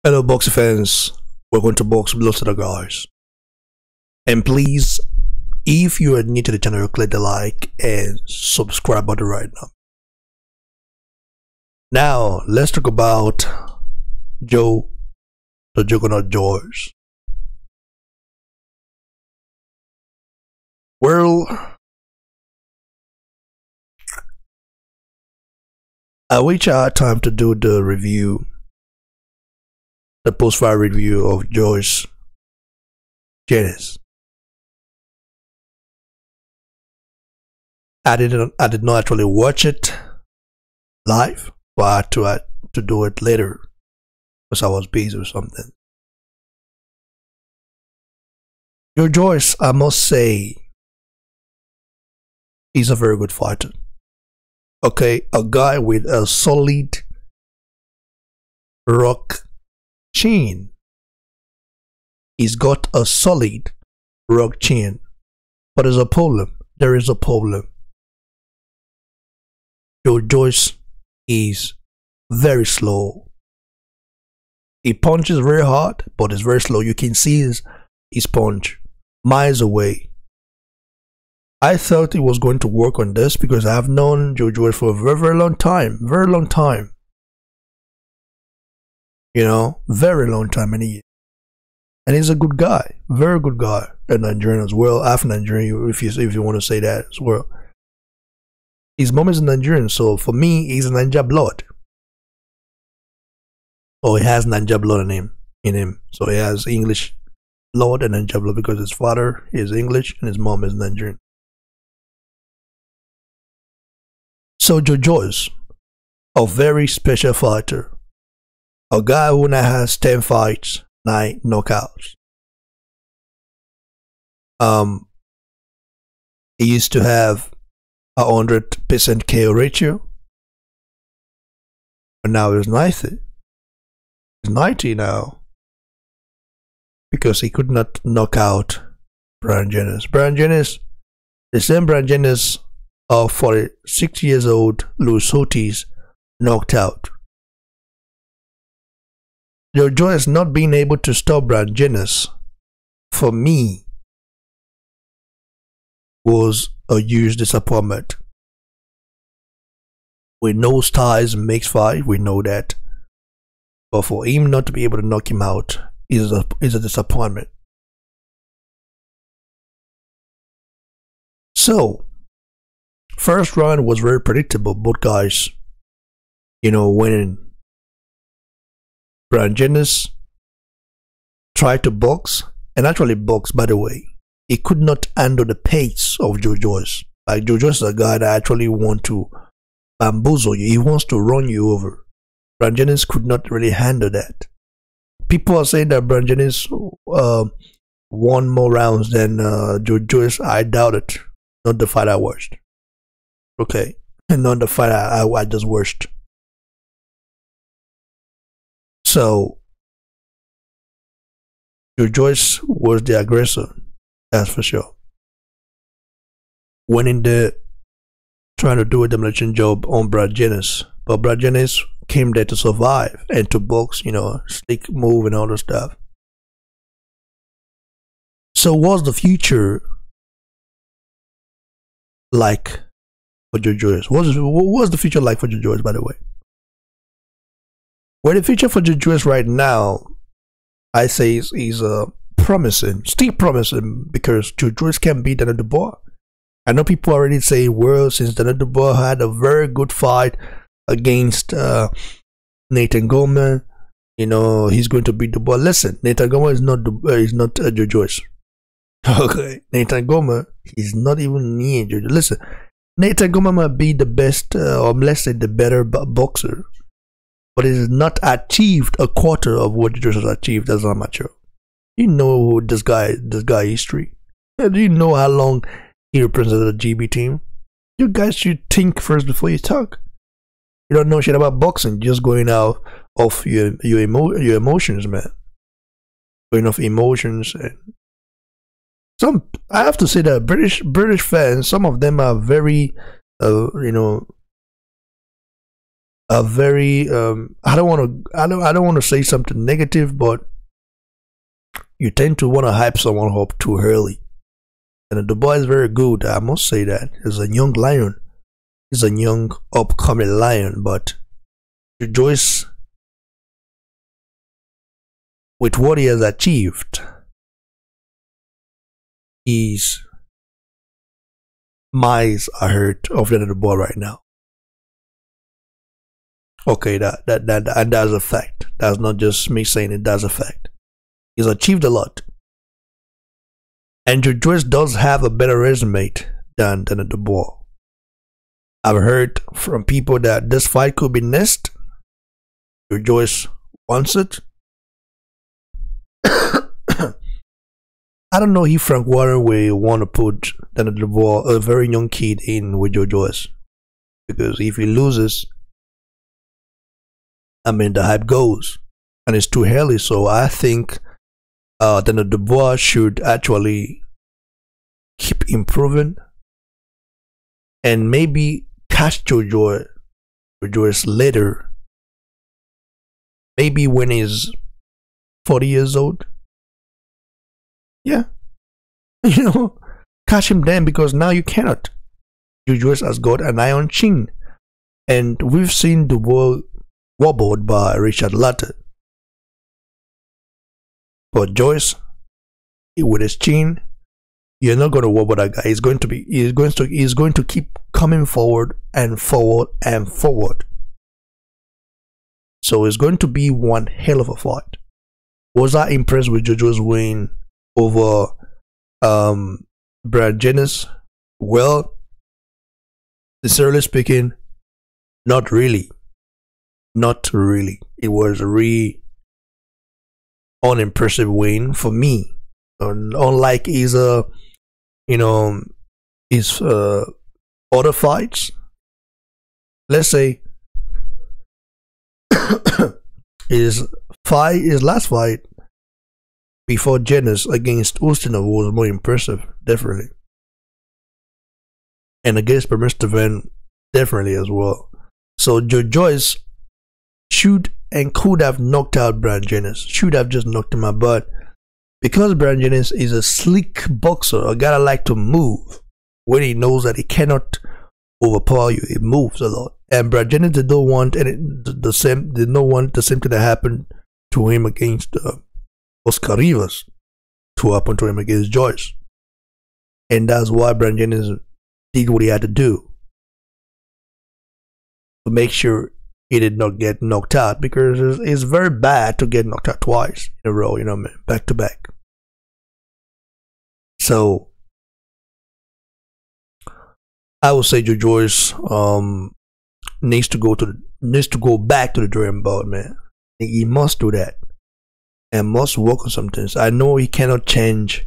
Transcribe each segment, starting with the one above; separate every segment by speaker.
Speaker 1: Hello, boxing fans. Welcome to Box Below to the guys. And please, if you are new to the channel, click the like and subscribe button right now. Now, let's talk about Joe, the Juggernaut Joyce. Well, I wish I had time to do the review, the post-fight review of Joyce Jennings. I did not actually watch it live, but I had to do it later because I was busy or something. Joyce, I must say, he's a very good fighter. Okay, a guy with a solid rock chin. He's got a solid rock chin, but there's a problem. There is a problem. Joyce is very slow. He punches very hard, but it's very slow. You can see his punch miles away. I thought he was going to work on this because I have known Joyce for a very, very long time. Very long time. You know, very long time, and he's a good guy, very good guy, a Nigerian as well, Afro-Nigerian, if you want to say that as well. His mom is a Nigerian, so for me, he's a Ninja blood. Or he has Ninja blood in him, so he has English blood and Ninja blood because his father is English and his mom is Nigerian. So Joyce, a very special fighter. A guy who now has 10 fights, 9 knockouts. He used to have a 100% KO ratio, but now he's 90. He's 90 now because he could not knock out Bryant Jennings. Bryant Jennings, the same Bryant Jennings of 46 years old, Louis Ortiz, knocked out. Joyce not being able to stop Bryant Jennings, for me, was a huge disappointment. We know styles makes fight, we know that. But for him not to be able to knock him out is a disappointment. So, first round was very predictable, both guys, winning. Bryant Jennings tried to box, and actually box, by the way. He could not handle the pace of Joyce. Like, Joyce is a guy that actually wants to bamboozle you. He wants to run you over. Bryant Jennings could not really handle that. People are saying that Bryant Jennings won more rounds than Joyce. I doubt it. Not the fight I watched. Okay, not the fight I just watched. So, Joyce was the aggressor, that's for sure. Winning trying to do a demolition job on Bryant Jennings, but Bryant Jennings came there to survive and to box, slick move and all that stuff. So, what's the future like for Joyce? What's the future like for Joyce, by the way? Well, the future for Joyce right now, I say is promising, still promising, because Joyce can beat Daniel Dubois. I know people already say, well, since Daniel Dubois had a very good fight against Nathan Gomez, he's going to beat Dubois. Listen, Nathan Gomez is not Joyce. Okay, Nathan Gomez is not even near Joyce. Listen, Nathan Gomez might be the best, or let's say the better boxer, but it has not achieved a quarter of what Joyce has achieved as an amateur. You know this guy history. Do you know how long he represented the GB team? You guys should think first before you talk. You don't know shit about boxing, just going out of your emotions, man. Going off emotions, and I have to say that British fans, some of them are very a very I don't want to say something negative, but you tend to want to hype someone up too early. And the boy is very good, I must say that. He's a young lion. He's a young upcoming lion, but Joyce, with what he has achieved, he's miles ahead of the boy right now. Okay, and that's a fact. That's not just me saying it, that's a fact. He's achieved a lot. And Joyce does have a better resume than the boy. I've heard from people that this fight could be next. Joyce wants it. I don't know if Frank Warren will want to put the boy, a very young kid, in with Joyce, because if he loses, I mean, the hype goes, and it's too early. So I think the boy should actually keep improving and maybe catch Joyce later, maybe when he's 40 years old. Yeah, catch him then, because now you cannot. Joyce has got an iron chin, and we've seen the world wobbled by Richard Latta. But Joyce, with his chin, you're not going to wobble that guy. He's going to keep coming forward and forward and forward. So it's going to be one hell of a fight. Was I impressed with Joyce's win over Bryant Jennings? Well, sincerely speaking, not really. Not really. It was a really unimpressive win for me. Unlike his other fights. Let's say his last fight before Jennings against Ustinov was more impressive, definitely. And against Permistovan, definitely as well. So Joyce should and could have knocked out Bryant Jennings. Should have just knocked him out, but because Bryant Jennings is a slick boxer, a guy that like to move, when he knows that he cannot overpower you, he moves a lot. And Bryant Jennings did not want the same thing that happened to him against Oscar Rivas to happen to him against Joyce. And that's why Bryant Jennings did what he had to do to make sure he did not get knocked out, because it's very bad to get knocked out twice in a row, back to back. So I would say Joyce needs to go back to the drawing board, man. He must do that and must work on some things. I know he cannot change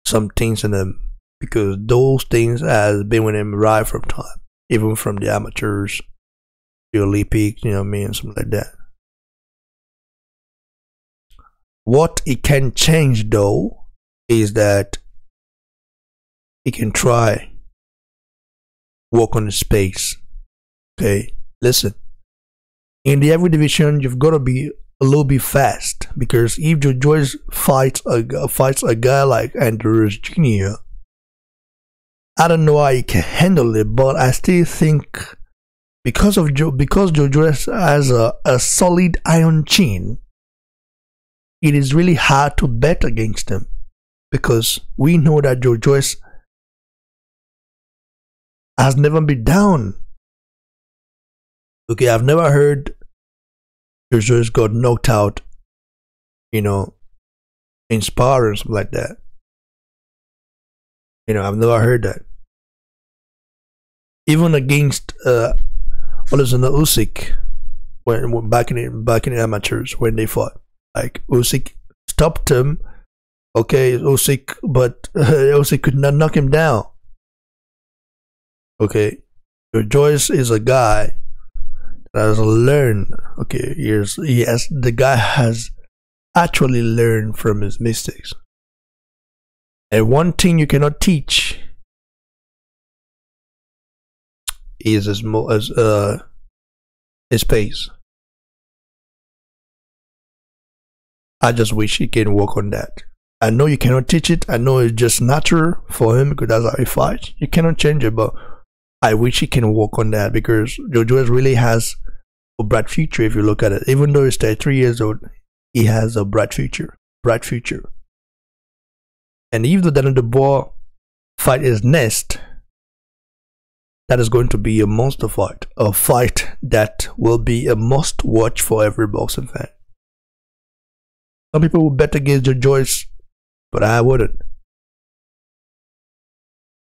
Speaker 1: some things in him, because those things has been with him right from time, even from the amateurs, the Olympics, something like that. What he can change though is that he can try work on his pace. Okay, listen. In the heavy division, you've got to be a little bit fast, because if Joyce fights a guy like Andrews Jr., I don't know how he can handle it, but I still think because Joyce has a solid iron chin, it is really hard to bet against him, because we know that Joyce has never been down. Okay, I've never heard Joyce got knocked out, in sparring or something like that. I've never heard that. Even against Alexander Usyk, when back in the amateurs, when they fought, like Usyk stopped him. Okay, Usyk, but Usyk could not knock him down. Okay, Joyce is a guy that has learned. Okay, the guy has actually learned from his mistakes. And one thing you cannot teach is his pace. I just wish he can work on that. I know you cannot teach it. I know it's just natural for him because that's how he fights. You cannot change it, but I wish he can work on that because Joyce really has a bright future if you look at it. Even though he's 33 years old, he has a bright future. Bright future. And if the Daniel Dubois fight is next, that is going to be a monster fight. A fight that will be a must watch for every boxing fan. Some people will bet against Joyce, but I wouldn't.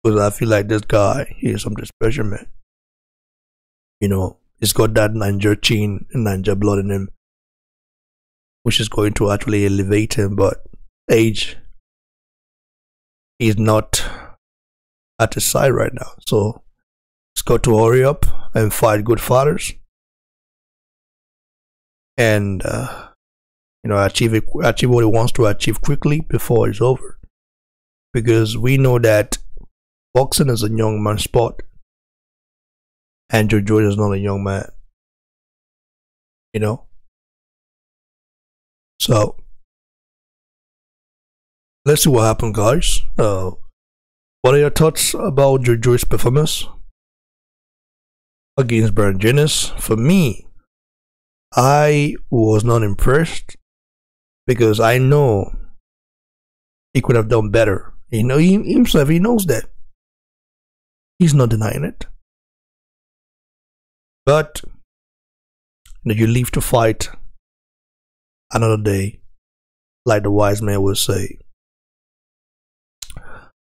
Speaker 1: Because I feel like this guy, he is something special, man. You know, he's got that Ninja chin and Ninja blood in him, which is going to actually elevate him, but age is not at his side right now. So he's got to hurry up and fight good fighters. And you know, achieve what he wants to achieve quickly before it's over. Because we know that boxing is a young man's sport, and Joyce is not a young man. You know, so let's see what happens, guys. What are your thoughts about Joyce's performance against Bryant Jennings? For me, I was not impressed. Because I know he could have done better. You know, he himself, he knows that. He's not denying it. But you know, you live to fight another day, like the wise man would say.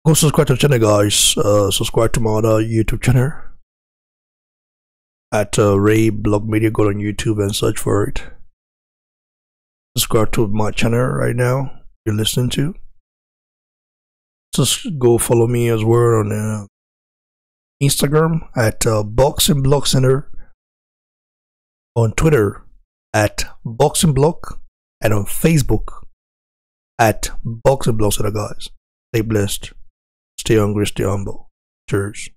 Speaker 1: Go subscribe to the channel, guys. Subscribe to my other YouTube channel at Ray Blog Media. Go on YouTube and search for it. Subscribe to my channel right now you're listening to. Just go follow me as well on Instagram at Boxing Blog Center, on Twitter at Boxing Blog, and on Facebook at Boxing Blog Center, guys. Stay blessed, stay hungry, stay humble. Cheers.